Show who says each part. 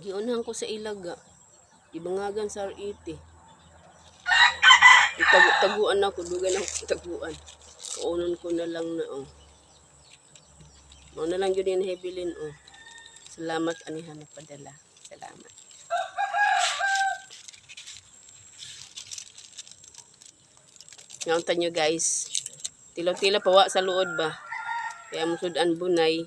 Speaker 1: Giunhan ko sa ilaga. Ibangagan sa R80. Itagu-taguan ako, dugan ako taguan. Kaunon ko na lang na oh. Mao na lang yun yung hebilin oh. Salamat anihan nagpadala. Salamat. Ngayon nyo guys. Tilaw-tila pawa sa luod ba. Kaya musudan bunay.